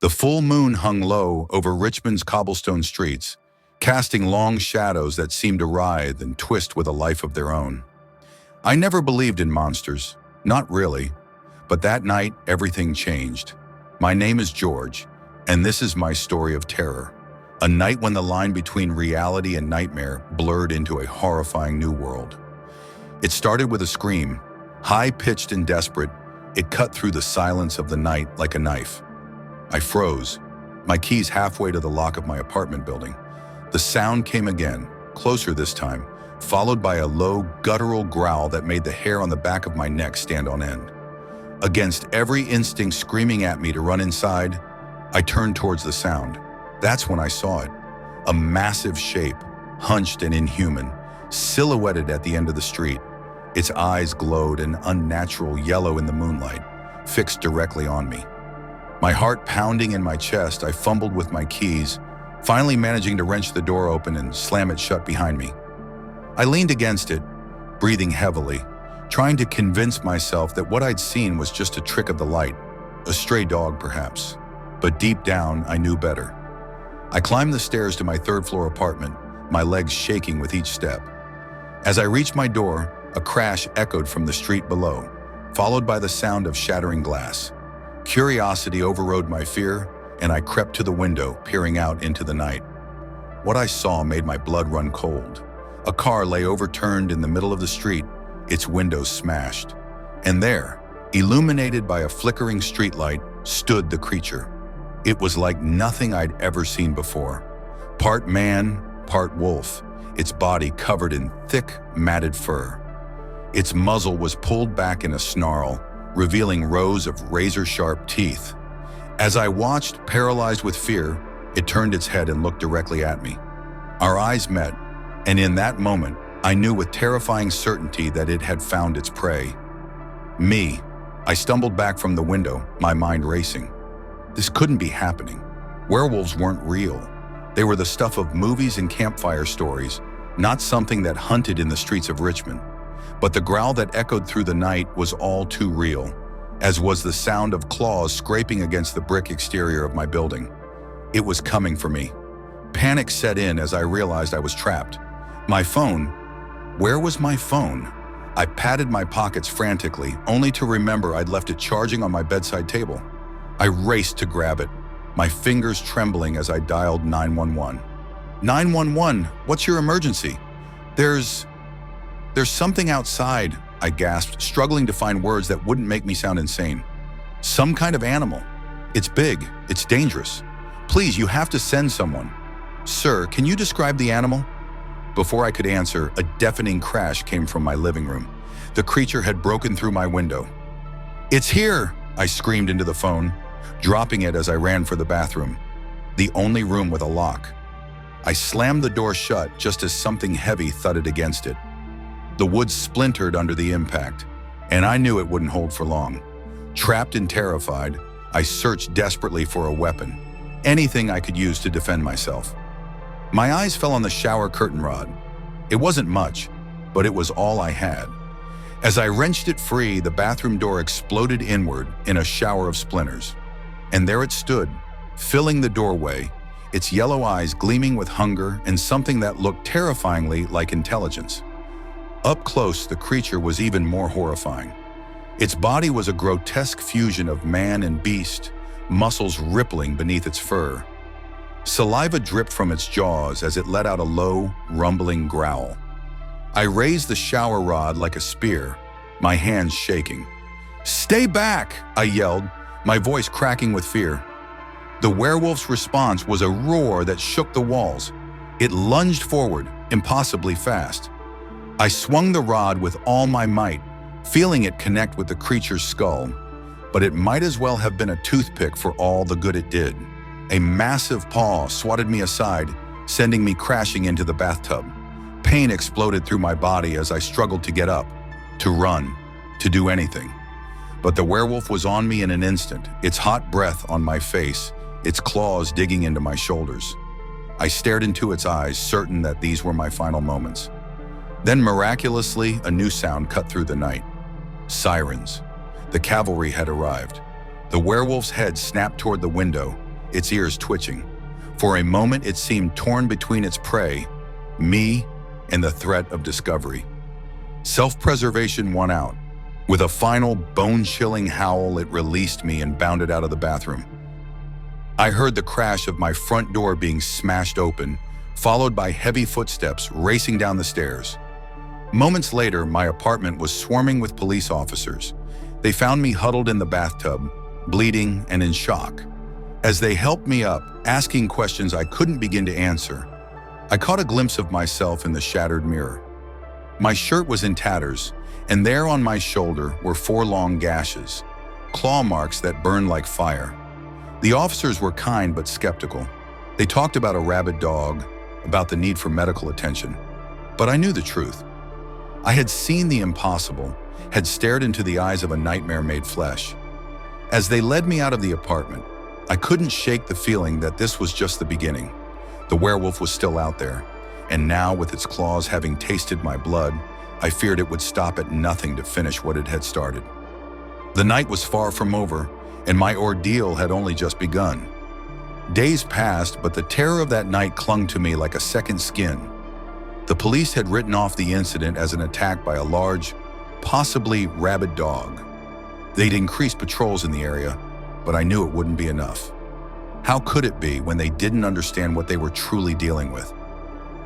The full moon hung low over Richmond's cobblestone streets, casting long shadows that seemed to writhe and twist with a life of their own. I never believed in monsters, not really, but that night everything changed. My name is George, and this is my story of terror. A night when the line between reality and nightmare blurred into a horrifying new world. It started with a scream, high-pitched and desperate. It cut through the silence of the night like a knife. I froze, my keys halfway to the lock of my apartment building. The sound came again, closer this time, followed by a low, guttural growl that made the hair on the back of my neck stand on end. Against every instinct screaming at me to run inside, I turned towards the sound. That's when I saw it. A massive shape, hunched and inhuman, silhouetted at the end of the street. Its eyes glowed an unnatural yellow in the moonlight, fixed directly on me. My heart pounding in my chest, I fumbled with my keys, finally managing to wrench the door open and slam it shut behind me. I leaned against it, breathing heavily, trying to convince myself that what I'd seen was just a trick of the light, a stray dog perhaps. But deep down, I knew better. I climbed the stairs to my third-floor apartment, my legs shaking with each step. As I reached my door, a crash echoed from the street below, followed by the sound of shattering glass. Curiosity overrode my fear, and I crept to the window, peering out into the night. What I saw made my blood run cold. A car lay overturned in the middle of the street, its windows smashed. And there, illuminated by a flickering streetlight, stood the creature. It was like nothing I'd ever seen before. Part man, part wolf, its body covered in thick, matted fur. Its muzzle was pulled back in a snarl, revealing rows of razor-sharp teeth. As I watched, paralyzed with fear, it turned its head and looked directly at me. Our eyes met, and in that moment, I knew with terrifying certainty that it had found its prey. Me. I stumbled back from the window, my mind racing. This couldn't be happening. Werewolves weren't real. They were the stuff of movies and campfire stories, not something that hunted in the streets of Richmond. But the growl that echoed through the night was all too real, as was the sound of claws scraping against the brick exterior of my building. It was coming for me. Panic set in as I realized I was trapped. My phone. Where was my phone? I patted my pockets frantically, only to remember I'd left it charging on my bedside table. I raced to grab it, my fingers trembling as I dialed 911. 911, what's your emergency? There's something outside, I gasped, struggling to find words that wouldn't make me sound insane. Some kind of animal. It's big, it's dangerous. Please, you have to send someone. Sir, can you describe the animal? Before I could answer, a deafening crash came from my living room. The creature had broken through my window. It's here, I screamed into the phone, dropping it as I ran for the bathroom, the only room with a lock. I slammed the door shut just as something heavy thudded against it. The wood splintered under the impact, and I knew it wouldn't hold for long. Trapped and terrified, I searched desperately for a weapon, anything I could use to defend myself. My eyes fell on the shower curtain rod. It wasn't much, but it was all I had. As I wrenched it free, the bathroom door exploded inward in a shower of splinters. And there it stood, filling the doorway, its yellow eyes gleaming with hunger and something that looked terrifyingly like intelligence. Up close, the creature was even more horrifying. Its body was a grotesque fusion of man and beast, muscles rippling beneath its fur. Saliva dripped from its jaws as it let out a low, rumbling growl. I raised the shower rod like a spear, my hands shaking. "Stay back!" I yelled, my voice cracking with fear. The werewolf's response was a roar that shook the walls. It lunged forward, impossibly fast. I swung the rod with all my might, feeling it connect with the creature's skull, but it might as well have been a toothpick for all the good it did. A massive paw swatted me aside, sending me crashing into the bathtub. Pain exploded through my body as I struggled to get up, to run, to do anything. But the werewolf was on me in an instant, its hot breath on my face, its claws digging into my shoulders. I stared into its eyes, certain that these were my final moments. Then miraculously, a new sound cut through the night. Sirens. The cavalry had arrived. The werewolf's head snapped toward the window, its ears twitching. For a moment, it seemed torn between its prey, me, and the threat of discovery. Self-preservation won out. With a final bone-chilling howl, it released me and bounded out of the bathroom. I heard the crash of my front door being smashed open, followed by heavy footsteps racing down the stairs. Moments later, my apartment was swarming with police officers. They found me huddled in the bathtub, bleeding and in shock. As they helped me up, asking questions I couldn't begin to answer, I caught a glimpse of myself in the shattered mirror. My shirt was in tatters, and there on my shoulder were 4 long gashes, claw marks that burned like fire. The officers were kind but skeptical. They talked about a rabid dog, about the need for medical attention. But I knew the truth. I had seen the impossible, had stared into the eyes of a nightmare made flesh. As they led me out of the apartment, I couldn't shake the feeling that this was just the beginning. The werewolf was still out there, and now, with its claws having tasted my blood, I feared it would stop at nothing to finish what it had started. The night was far from over, and my ordeal had only just begun. Days passed, but the terror of that night clung to me like a second skin. The police had written off the incident as an attack by a large, possibly rabid dog. They'd increased patrols in the area, but I knew it wouldn't be enough. How could it be when they didn't understand what they were truly dealing with?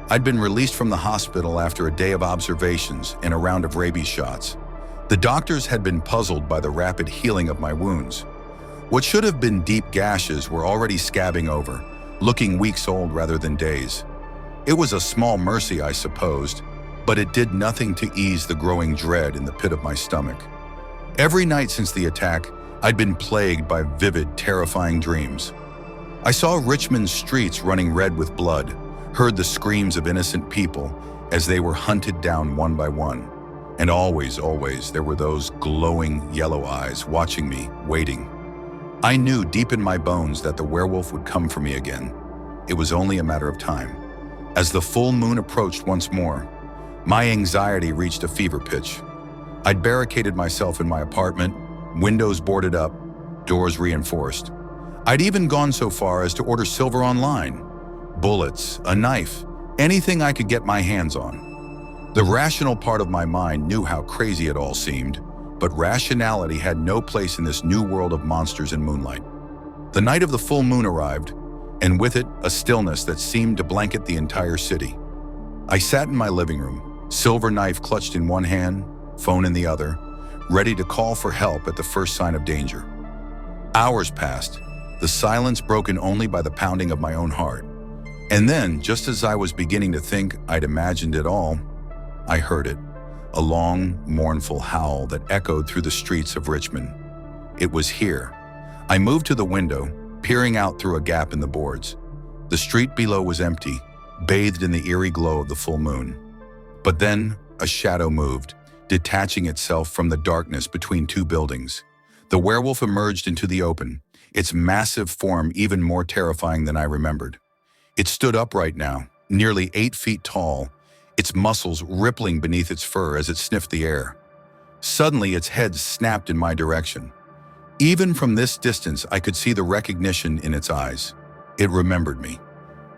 I'd been released from the hospital after a day of observations and a round of rabies shots. The doctors had been puzzled by the rapid healing of my wounds. What should have been deep gashes were already scabbing over, looking weeks old rather than days. It was a small mercy, I supposed, but it did nothing to ease the growing dread in the pit of my stomach. Every night since the attack, I'd been plagued by vivid, terrifying dreams. I saw Richmond's streets running red with blood, heard the screams of innocent people as they were hunted down one by one. And always, there were those glowing yellow eyes watching me, waiting. I knew deep in my bones that the werewolf would come for me again. It was only a matter of time. As the full moon approached once more, my anxiety reached a fever pitch. I'd barricaded myself in my apartment, windows boarded up, doors reinforced. I'd even gone so far as to order silver online. Bullets, a knife, anything I could get my hands on. The rational part of my mind knew how crazy it all seemed, but rationality had no place in this new world of monsters and moonlight. The night of the full moon arrived, and with it, a stillness that seemed to blanket the entire city. I sat in my living room, silver knife clutched in one hand, phone in the other, ready to call for help at the first sign of danger. Hours passed, the silence broken only by the pounding of my own heart. And then, just as I was beginning to think I'd imagined it all, I heard it, a long, mournful howl that echoed through the streets of Richmond. It was here. I moved to the window, peering out through a gap in the boards. The street below was empty, bathed in the eerie glow of the full moon. But then, a shadow moved, detaching itself from the darkness between 2 buildings. The werewolf emerged into the open, its massive form even more terrifying than I remembered. It stood upright now, nearly 8 feet tall, its muscles rippling beneath its fur as it sniffed the air. Suddenly, its head snapped in my direction. Even from this distance, I could see the recognition in its eyes. It remembered me.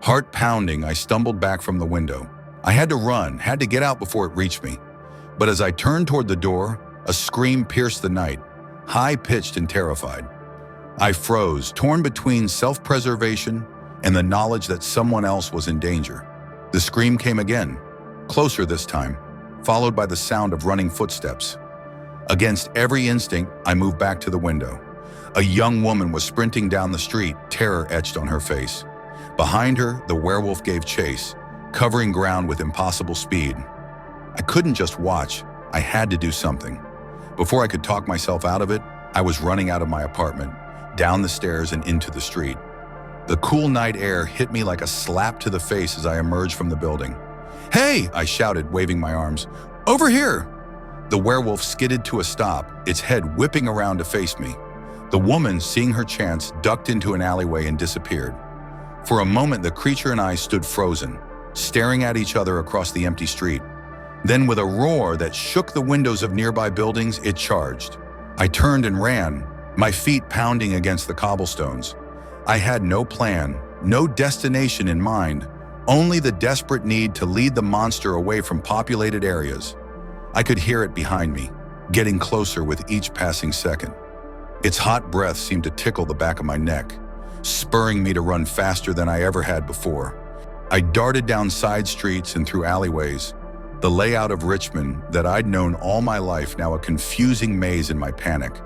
Heart pounding, I stumbled back from the window. I had to run, had to get out before it reached me. But as I turned toward the door, a scream pierced the night, high-pitched and terrified. I froze, torn between self-preservation and the knowledge that someone else was in danger. The scream came again, closer this time, followed by the sound of running footsteps. Against every instinct, I moved back to the window. A young woman was sprinting down the street, terror etched on her face. Behind her, the werewolf gave chase, covering ground with impossible speed. I couldn't just watch, I had to do something. Before I could talk myself out of it, I was running out of my apartment, down the stairs and into the street. The cool night air hit me like a slap to the face as I emerged from the building. "Hey!" I shouted, waving my arms. "Over here!" The werewolf skidded to a stop, its head whipping around to face me. The woman, seeing her chance, ducked into an alleyway and disappeared. For a moment, the creature and I stood frozen, staring at each other across the empty street. Then, with a roar that shook the windows of nearby buildings, it charged. I turned and ran, my feet pounding against the cobblestones. I had no plan, no destination in mind, only the desperate need to lead the monster away from populated areas. I could hear it behind me, getting closer with each passing second. Its hot breath seemed to tickle the back of my neck, spurring me to run faster than I ever had before. I darted down side streets and through alleyways, the layout of Richmond that I'd known all my life now a confusing maze in my panic.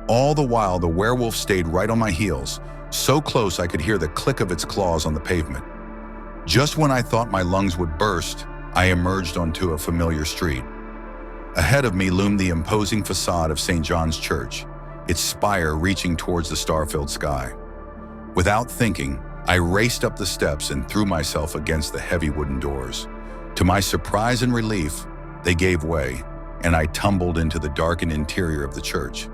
All the while, the werewolf stayed right on my heels, so close I could hear the click of its claws on the pavement. Just when I thought my lungs would burst, I emerged onto a familiar street. Ahead of me loomed the imposing facade of St. John's Church, its spire reaching towards the star-filled sky. Without thinking, I raced up the steps and threw myself against the heavy wooden doors. To my surprise and relief, they gave way, and I tumbled into the darkened interior of the church.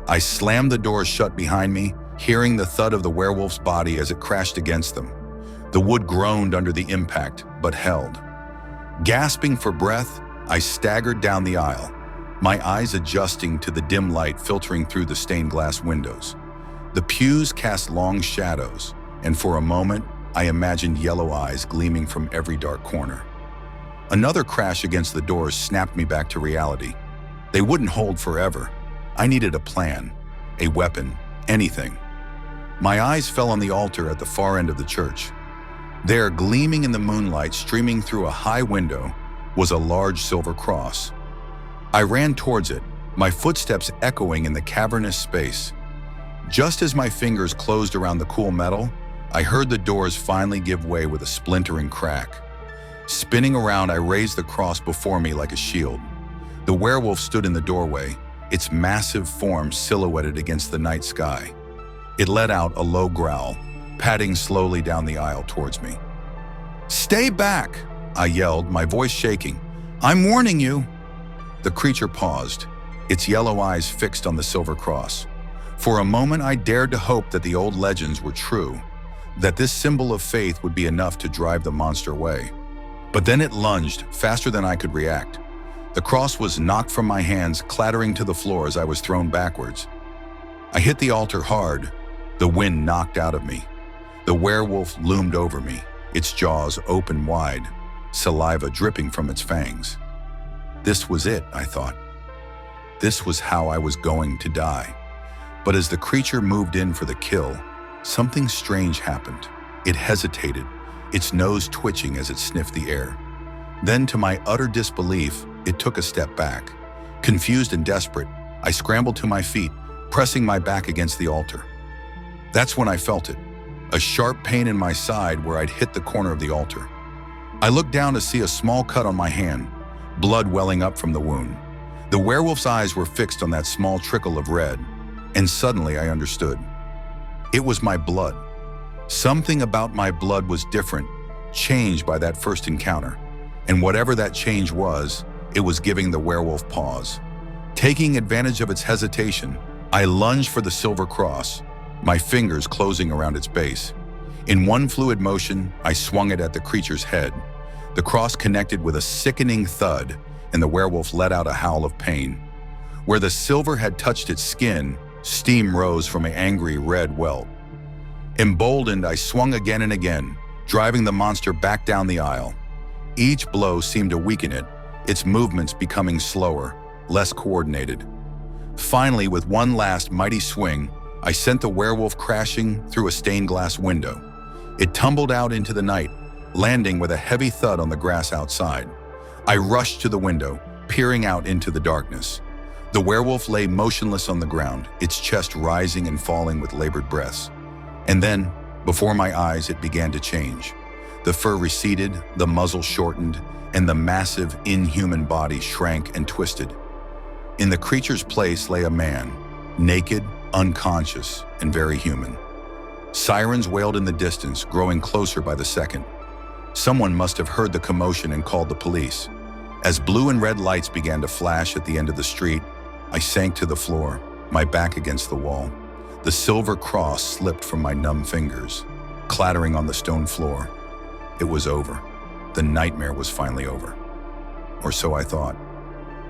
I slammed the doors shut behind me, hearing the thud of the werewolf's body as it crashed against them. The wood groaned under the impact, but held. Gasping for breath, I staggered down the aisle, my eyes adjusting to the dim light filtering through the stained glass windows. The pews cast long shadows, and for a moment, I imagined yellow eyes gleaming from every dark corner. Another crash against the doors snapped me back to reality. They wouldn't hold forever. I needed a plan, a weapon, anything. My eyes fell on the altar at the far end of the church. There, gleaming in the moonlight streaming through a high window, was a large silver cross. I ran towards it, my footsteps echoing in the cavernous space. Just as my fingers closed around the cool metal, I heard the doors finally give way with a splintering crack. Spinning around, I raised the cross before me like a shield. The werewolf stood in the doorway, its massive form silhouetted against the night sky. It let out a low growl, padding slowly down the aisle towards me. "Stay back!" I yelled, my voice shaking. "I'm warning you!" The creature paused, its yellow eyes fixed on the silver cross. For a moment, I dared to hope that the old legends were true, that this symbol of faith would be enough to drive the monster away. But then it lunged, faster than I could react. The cross was knocked from my hands, clattering to the floor as I was thrown backwards. I hit the altar hard, the wind knocked out of me. The werewolf loomed over me, its jaws open wide, saliva dripping from its fangs. This was it, I thought. This was how I was going to die. But as the creature moved in for the kill, something strange happened. It hesitated, its nose twitching as it sniffed the air. Then, to my utter disbelief, it took a step back. Confused and desperate, I scrambled to my feet, pressing my back against the altar. That's when I felt it, a sharp pain in my side where I'd hit the corner of the altar. I looked down to see a small cut on my hand, blood welling up from the wound. The werewolf's eyes were fixed on that small trickle of red, and suddenly I understood. It was my blood. Something about my blood was different, changed by that first encounter. And whatever that change was, it was giving the werewolf pause. Taking advantage of its hesitation, I lunged for the silver cross, my fingers closing around its base. In one fluid motion, I swung it at the creature's head. The cross connected with a sickening thud, and the werewolf let out a howl of pain. Where the silver had touched its skin, steam rose from an angry red welt. Emboldened, I swung again and again, driving the monster back down the aisle. Each blow seemed to weaken it, its movements becoming slower, less coordinated. Finally, with one last mighty swing, I sent the werewolf crashing through a stained glass window. It tumbled out into the night, landing with a heavy thud on the grass outside. I rushed to the window, peering out into the darkness. The werewolf lay motionless on the ground, its chest rising and falling with labored breaths. And then, before my eyes, it began to change. The fur receded, the muzzle shortened, and the massive, inhuman body shrank and twisted. In the creature's place lay a man, naked, unconscious, and very human. Sirens wailed in the distance, growing closer by the second. Someone must have heard the commotion and called the police. As blue and red lights began to flash at the end of the street, I sank to the floor, my back against the wall. The silver cross slipped from my numb fingers, clattering on the stone floor. It was over. The nightmare was finally over. Or so I thought.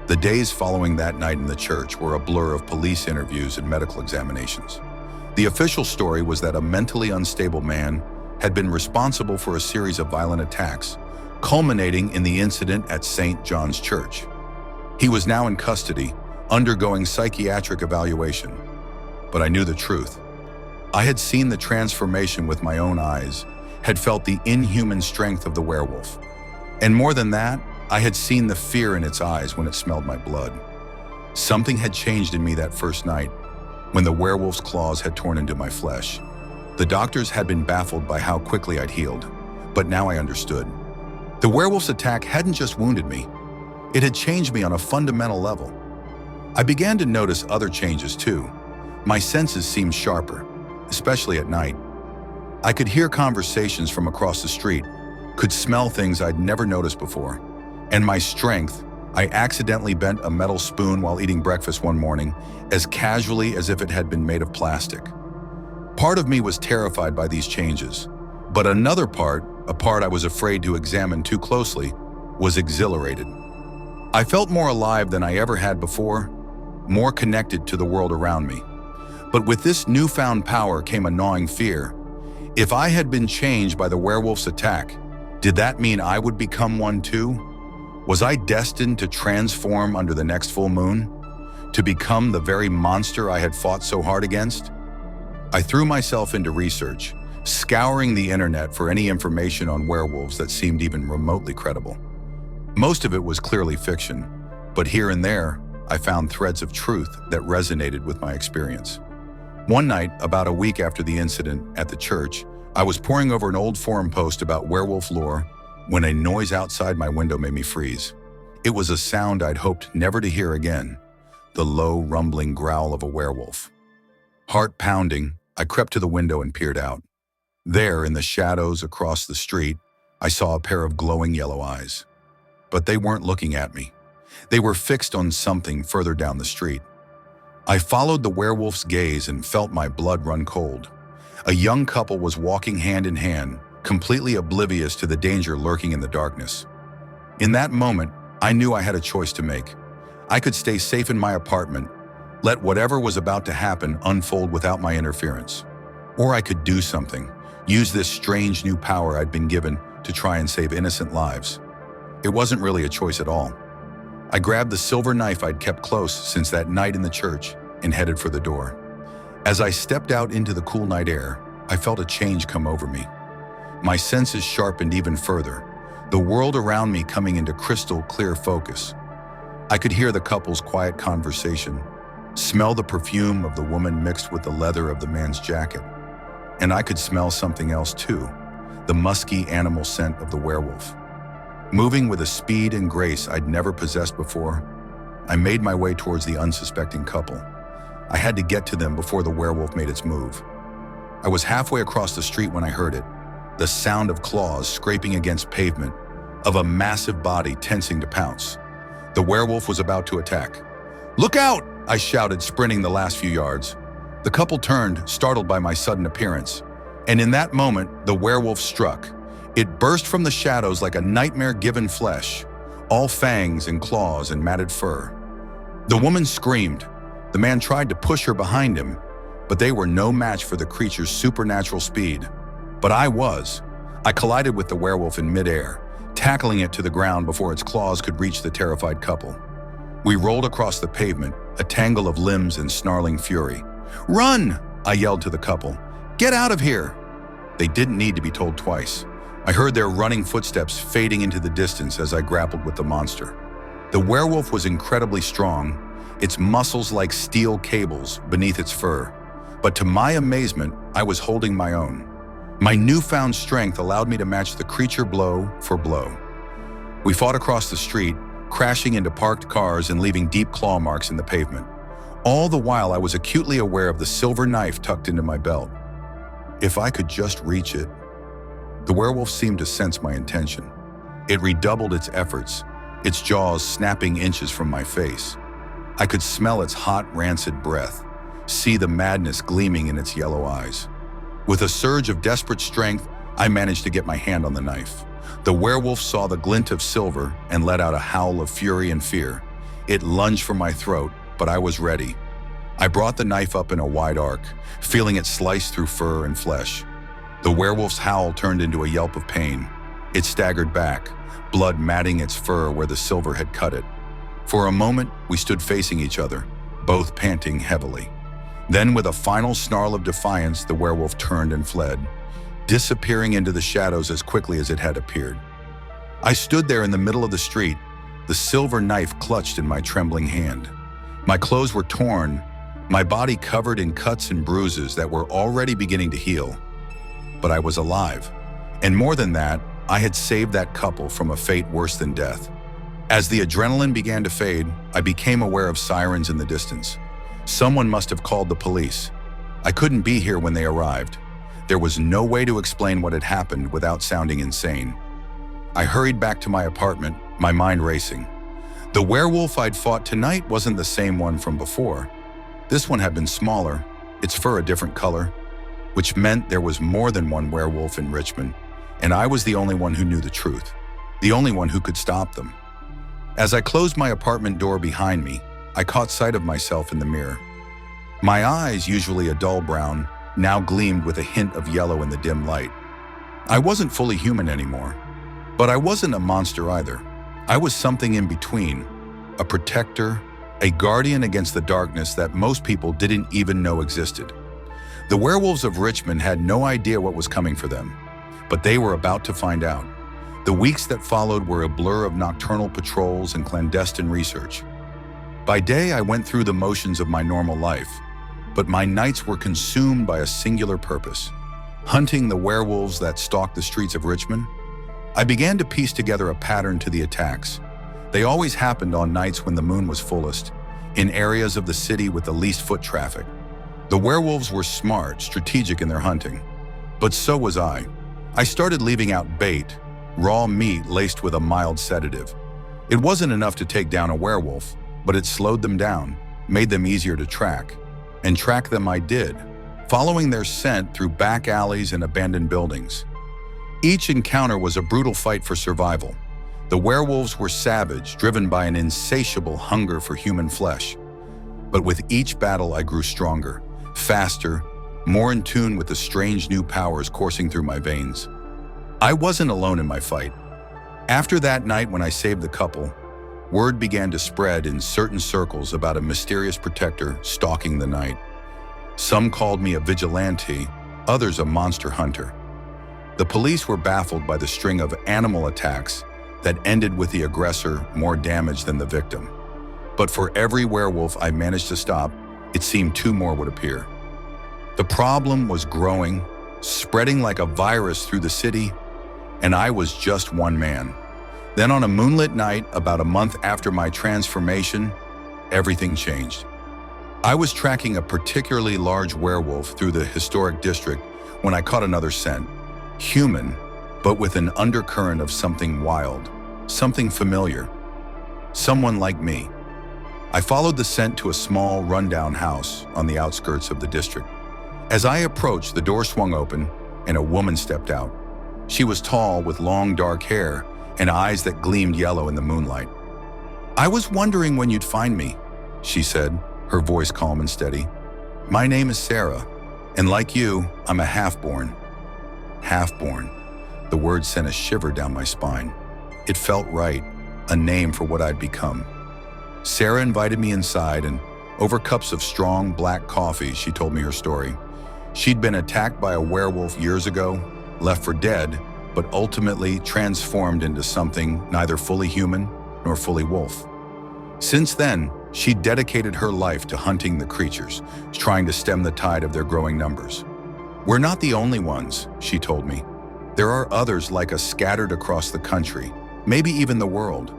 The days following that night in the church were a blur of police interviews and medical examinations. The official story was that a mentally unstable man had been responsible for a series of violent attacks, culminating in the incident at St. John's Church. He was now in custody, undergoing psychiatric evaluation. But I knew the truth. I had seen the transformation with my own eyes, had felt the inhuman strength of the werewolf. And more than that, I had seen the fear in its eyes when it smelled my blood. Something had changed in me that first night, when the werewolf's claws had torn into my flesh. The doctors had been baffled by how quickly I'd healed, but now I understood. The werewolf's attack hadn't just wounded me, it had changed me on a fundamental level. I began to notice other changes too. My senses seemed sharper, especially at night. I could hear conversations from across the street, could smell things I'd never noticed before. And my strength, I accidentally bent a metal spoon while eating breakfast one morning, as casually as if it had been made of plastic. Part of me was terrified by these changes, but another part, a part I was afraid to examine too closely, was exhilarated. I felt more alive than I ever had before, more connected to the world around me. But with this newfound power came a gnawing fear. If I had been changed by the werewolf's attack, did that mean I would become one too? Was I destined to transform under the next full moon? To become the very monster I had fought so hard against? I threw myself into research, scouring the internet for any information on werewolves that seemed even remotely credible. Most of it was clearly fiction, but here and there, I found threads of truth that resonated with my experience. One night, about a week after the incident at the church, I was poring over an old forum post about werewolf lore when a noise outside my window made me freeze. It was a sound I'd hoped never to hear again, the low, rumbling growl of a werewolf. Heart pounding, I crept to the window and peered out. There, in the shadows across the street, I saw a pair of glowing yellow eyes. But they weren't looking at me. They were fixed on something further down the street. I followed the werewolf's gaze and felt my blood run cold. A young couple was walking hand in hand, completely oblivious to the danger lurking in the darkness. In that moment, I knew I had a choice to make. I could stay safe in my apartment, let whatever was about to happen unfold without my interference. Or I could do something, use this strange new power I'd been given to try and save innocent lives. It wasn't really a choice at all. I grabbed the silver knife I'd kept close since that night in the church and headed for the door. As I stepped out into the cool night air, I felt a change come over me. My senses sharpened even further, the world around me coming into crystal clear focus. I could hear the couple's quiet conversation, smell the perfume of the woman mixed with the leather of the man's jacket. And I could smell something else too, the musky animal scent of the werewolf. Moving with a speed and grace I'd never possessed before, I made my way towards the unsuspecting couple. I had to get to them before the werewolf made its move. I was halfway across the street when I heard it, the sound of claws scraping against pavement, of a massive body tensing to pounce. The werewolf was about to attack. "Look out!" I shouted, sprinting the last few yards. The couple turned, startled by my sudden appearance. And in that moment, the werewolf struck. It burst from the shadows like a nightmare given flesh, all fangs and claws and matted fur. The woman screamed. The man tried to push her behind him, but they were no match for the creature's supernatural speed. But I was. I collided with the werewolf in midair, tackling it to the ground before its claws could reach the terrified couple. We rolled across the pavement, a tangle of limbs and snarling fury. "Run!" I yelled to the couple. "Get out of here!" They didn't need to be told twice. I heard their running footsteps fading into the distance as I grappled with the monster. The werewolf was incredibly strong, its muscles like steel cables beneath its fur. But to my amazement, I was holding my own. My newfound strength allowed me to match the creature blow for blow. We fought across the street, crashing into parked cars and leaving deep claw marks in the pavement. All the while, I was acutely aware of the silver knife tucked into my belt. If I could just reach it. The werewolf seemed to sense my intention. It redoubled its efforts, its jaws snapping inches from my face. I could smell its hot, rancid breath, see the madness gleaming in its yellow eyes. With a surge of desperate strength, I managed to get my hand on the knife. The werewolf saw the glint of silver and let out a howl of fury and fear. It lunged for my throat, but I was ready. I brought the knife up in a wide arc, feeling it slice through fur and flesh. The werewolf's howl turned into a yelp of pain. It staggered back, blood matting its fur where the silver had cut it. For a moment, we stood facing each other, both panting heavily. Then, with a final snarl of defiance, the werewolf turned and fled, disappearing into the shadows as quickly as it had appeared. I stood there in the middle of the street, the silver knife clutched in my trembling hand. My clothes were torn, my body covered in cuts and bruises that were already beginning to heal. But I was alive. And more than that, I had saved that couple from a fate worse than death. As the adrenaline began to fade, I became aware of sirens in the distance. Someone must have called the police. I couldn't be here when they arrived. There was no way to explain what had happened without sounding insane. I hurried back to my apartment, my mind racing. The werewolf I'd fought tonight wasn't the same one from before. This one had been smaller, its fur a different color, which meant there was more than one werewolf in Richmond, and I was the only one who knew the truth, the only one who could stop them. As I closed my apartment door behind me, I caught sight of myself in the mirror. My eyes, usually a dull brown, now gleamed with a hint of yellow in the dim light. I wasn't fully human anymore, but I wasn't a monster either. I was something in between, a protector, a guardian against the darkness that most people didn't even know existed. The werewolves of Richmond had no idea what was coming for them, but they were about to find out. The weeks that followed were a blur of nocturnal patrols and clandestine research. By day, I went through the motions of my normal life, but my nights were consumed by a singular purpose: hunting the werewolves that stalked the streets of Richmond. I began to piece together a pattern to the attacks. They always happened on nights when the moon was fullest, in areas of the city with the least foot traffic. The werewolves were smart, strategic in their hunting, but so was I. I started leaving out bait, raw meat laced with a mild sedative. It wasn't enough to take down a werewolf, but it slowed them down, made them easier to track. And track them I did, following their scent through back alleys and abandoned buildings. Each encounter was a brutal fight for survival. The werewolves were savage, driven by an insatiable hunger for human flesh. But with each battle I grew stronger, faster, more in tune with the strange new powers coursing through my veins. I wasn't alone in my fight. After that night when I saved the couple, word began to spread in certain circles about a mysterious protector stalking the night. Some called me a vigilante, others a monster hunter. The police were baffled by the string of animal attacks that ended with the aggressor more damaged than the victim. But for every werewolf I managed to stop, it seemed two more would appear. The problem was growing, spreading like a virus through the city, and I was just one man. Then on a moonlit night, about a month after my transformation, everything changed. I was tracking a particularly large werewolf through the historic district when I caught another scent. Human, but with an undercurrent of something wild, something familiar. Someone like me. I followed the scent to a small, rundown house on the outskirts of the district. As I approached, the door swung open and a woman stepped out. She was tall with long dark hair and eyes that gleamed yellow in the moonlight. "I was wondering when you'd find me," she said, her voice calm and steady. "My name is Sarah, and like you, I'm a half-born." Half-born. The word sent a shiver down my spine. It felt right, a name for what I'd become. Sarah invited me inside, and over cups of strong black coffee, she told me her story. She'd been attacked by a werewolf years ago, left for dead, but ultimately transformed into something neither fully human nor fully wolf. Since then, she dedicated her life to hunting the creatures, trying to stem the tide of their growing numbers. "We're not the only ones," she told me. "There are others like us scattered across the country, maybe even the world.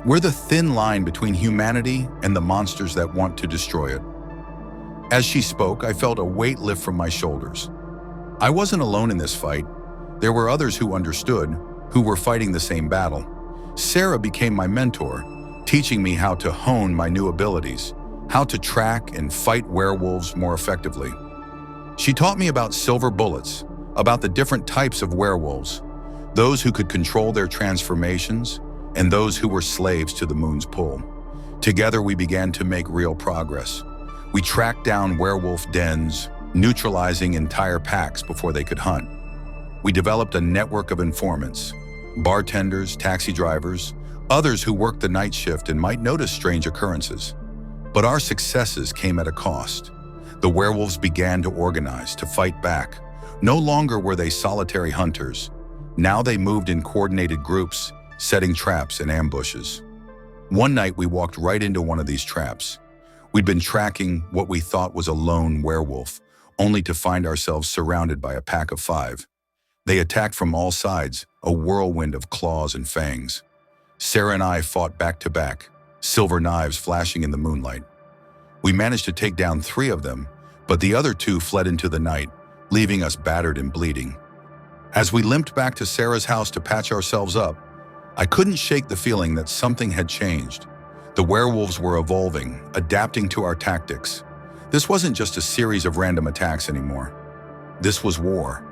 We're the thin line between humanity and the monsters that want to destroy it." As she spoke, I felt a weight lift from my shoulders. I wasn't alone in this fight. There were others who understood, who were fighting the same battle. Sarah became my mentor, teaching me how to hone my new abilities, how to track and fight werewolves more effectively. She taught me about silver bullets, about the different types of werewolves, those who could control their transformations, and those who were slaves to the moon's pull. Together we began to make real progress. We tracked down werewolf dens, neutralizing entire packs before they could hunt. We developed a network of informants, bartenders, taxi drivers, others who worked the night shift and might notice strange occurrences. But our successes came at a cost. The werewolves began to organize, to fight back. No longer were they solitary hunters. Now they moved in coordinated groups, setting traps and ambushes. One night we walked right into one of these traps. We'd been tracking what we thought was a lone werewolf, only to find ourselves surrounded by a pack of 5. They attacked from all sides, a whirlwind of claws and fangs. Sarah and I fought back to back, silver knives flashing in the moonlight. We managed to take down 3 of them, but the other 2 fled into the night, leaving us battered and bleeding. As we limped back to Sarah's house to patch ourselves up, I couldn't shake the feeling that something had changed. The werewolves were evolving, adapting to our tactics. This wasn't just a series of random attacks anymore. This was war.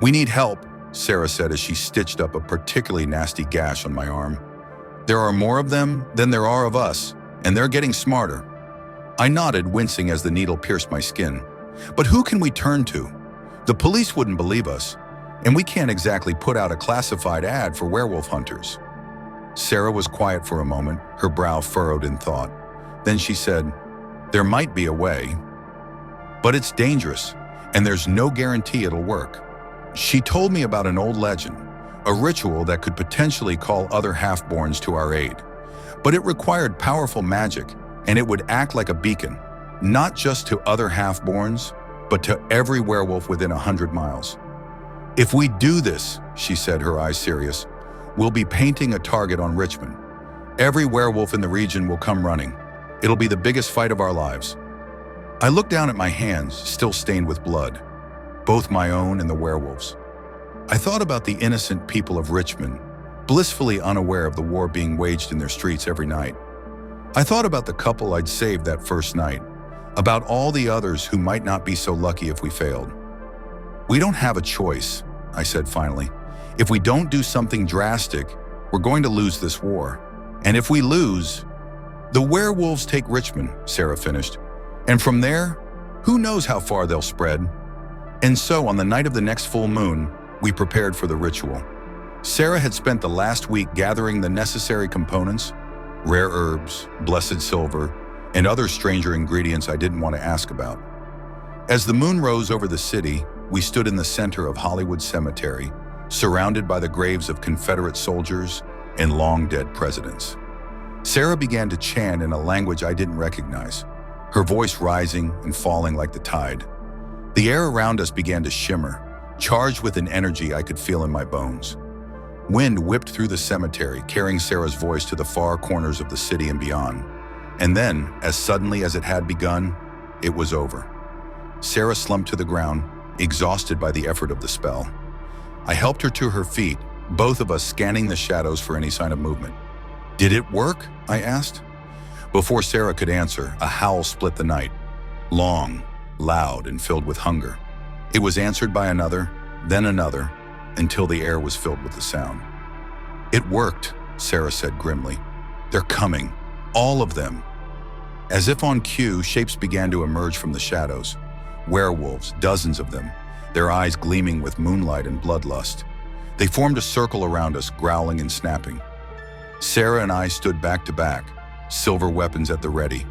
"We need help," Sarah said as she stitched up a particularly nasty gash on my arm. "There are more of them than there are of us, and they're getting smarter." I nodded, wincing as the needle pierced my skin. "But who can we turn to? The police wouldn't believe us, and we can't exactly put out a classified ad for werewolf hunters." Sarah was quiet for a moment, her brow furrowed in thought. Then she said, "There might be a way, but it's dangerous, and there's no guarantee it'll work." She told me about an old legend, a ritual that could potentially call other half-borns to our aid. But it required powerful magic, and it would act like a beacon, not just to other half-borns, but to every werewolf within 100 miles. "If we do this," she said, her eyes serious, "we'll be painting a target on Richmond. Every werewolf in the region will come running. It'll be the biggest fight of our lives." I looked down at my hands, still stained with blood, both my own and the werewolves. I thought about the innocent people of Richmond, blissfully unaware of the war being waged in their streets every night. I thought about the couple I'd saved that first night, about all the others who might not be so lucky if we failed. "We don't have a choice," I said finally. "If we don't do something drastic, we're going to lose this war. And if we lose, the werewolves take Richmond," Sarah finished. "And from there, who knows how far they'll spread." And so, on the night of the next full moon, we prepared for the ritual. Sarah had spent the last week gathering the necessary components, rare herbs, blessed silver, and other stranger ingredients I didn't want to ask about. As the moon rose over the city, we stood in the center of Hollywood Cemetery, surrounded by the graves of Confederate soldiers and long-dead presidents. Sarah began to chant in a language I didn't recognize, her voice rising and falling like the tide. The air around us began to shimmer, charged with an energy I could feel in my bones. Wind whipped through the cemetery, carrying Sarah's voice to the far corners of the city and beyond. And then, as suddenly as it had begun, it was over. Sarah slumped to the ground, exhausted by the effort of the spell. I helped her to her feet, both of us scanning the shadows for any sign of movement. "Did it work?" I asked. Before Sarah could answer, a howl split the night. Long, loud, and filled with hunger. It was answered by another, then another, until the air was filled with the sound. "It worked," Sarah said grimly. "They're coming. All of them." As if on cue, shapes began to emerge from the shadows. Werewolves, dozens of them, their eyes gleaming with moonlight and bloodlust. They formed a circle around us, growling and snapping. Sarah and I stood back to back, silver weapons at the ready.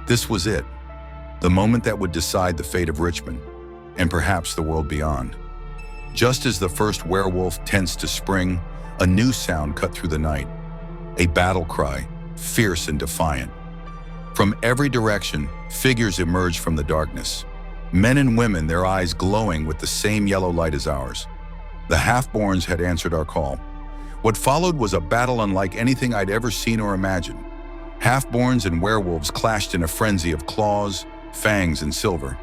This was it, the moment that would decide the fate of Richmond, and perhaps the world beyond. Just as the first werewolf tensed to spring, a new sound cut through the night. A battle cry, fierce and defiant. From every direction, figures emerged from the darkness. Men and women, their eyes glowing with the same yellow light as ours. The half-borns had answered our call. What followed was a battle unlike anything I'd ever seen or imagined. Half-borns and werewolves clashed in a frenzy of claws, fangs, and silver.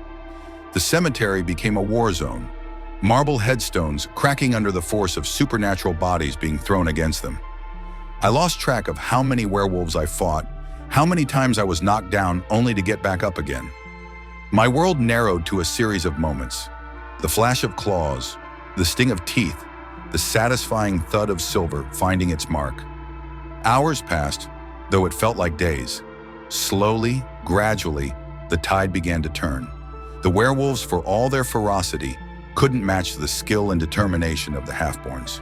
The cemetery became a war zone, marble headstones cracking under the force of supernatural bodies being thrown against them. I lost track of how many werewolves I fought, how many times I was knocked down only to get back up again. My world narrowed to a series of moments. The flash of claws, the sting of teeth, the satisfying thud of silver finding its mark. Hours passed, though it felt like days. Slowly, gradually, the tide began to turn. The werewolves, for all their ferocity, couldn't match the skill and determination of the half-borns.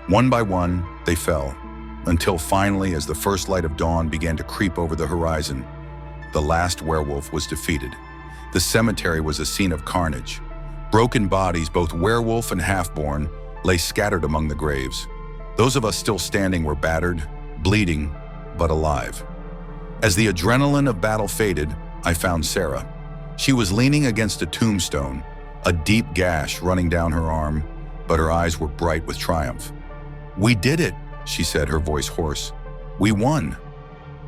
One by one, they fell, until finally, as the first light of dawn began to creep over the horizon, the last werewolf was defeated. The cemetery was a scene of carnage. Broken bodies, both werewolf and half-born, lay scattered among the graves. Those of us still standing were battered, bleeding, but alive. As the adrenaline of battle faded, I found Sarah. She was leaning against a tombstone, a deep gash running down her arm, but her eyes were bright with triumph. "We did it," she said, her voice hoarse. "We won."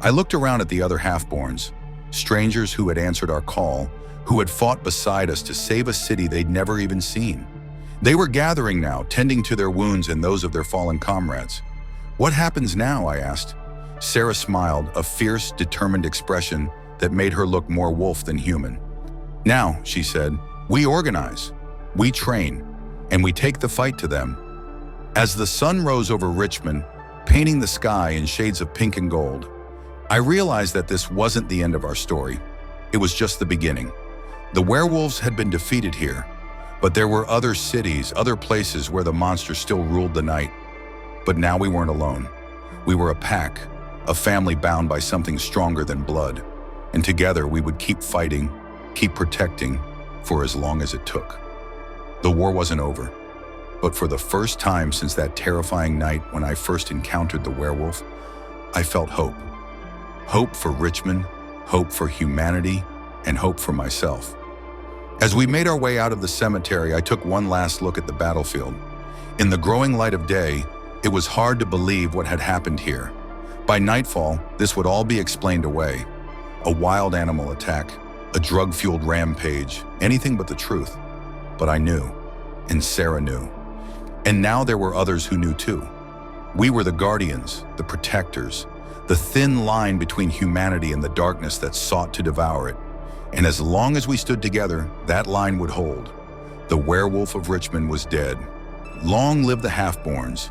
I looked around at the other half-borns, strangers who had answered our call, who had fought beside us to save a city they'd never even seen. They were gathering now, tending to their wounds and those of their fallen comrades. "What happens now?" I asked. Sarah smiled, a fierce, determined expression that made her look more wolf than human. "Now," she said, "we organize, we train, and we take the fight to them." As the sun rose over Richmond, painting the sky in shades of pink and gold, I realized that this wasn't the end of our story. It was just the beginning. The werewolves had been defeated here, but there were other cities, other places where the monsters still ruled the night. But now we weren't alone. We were a pack, a family bound by something stronger than blood, and together we would keep fighting, keep protecting, for as long as it took. The war wasn't over, but for the first time since that terrifying night when I first encountered the werewolf, I felt hope. Hope for Richmond, hope for humanity, and hope for myself. As we made our way out of the cemetery, I took one last look at the battlefield. In the growing light of day, it was hard to believe what had happened here. By nightfall, this would all be explained away. A wild animal attack, a drug-fueled rampage, anything but the truth. But I knew, and Sarah knew. And now there were others who knew too. We were the guardians, the protectors, the thin line between humanity and the darkness that sought to devour it. And as long as we stood together, that line would hold. The Werewolf of Richmond was dead. Long live the half-borns,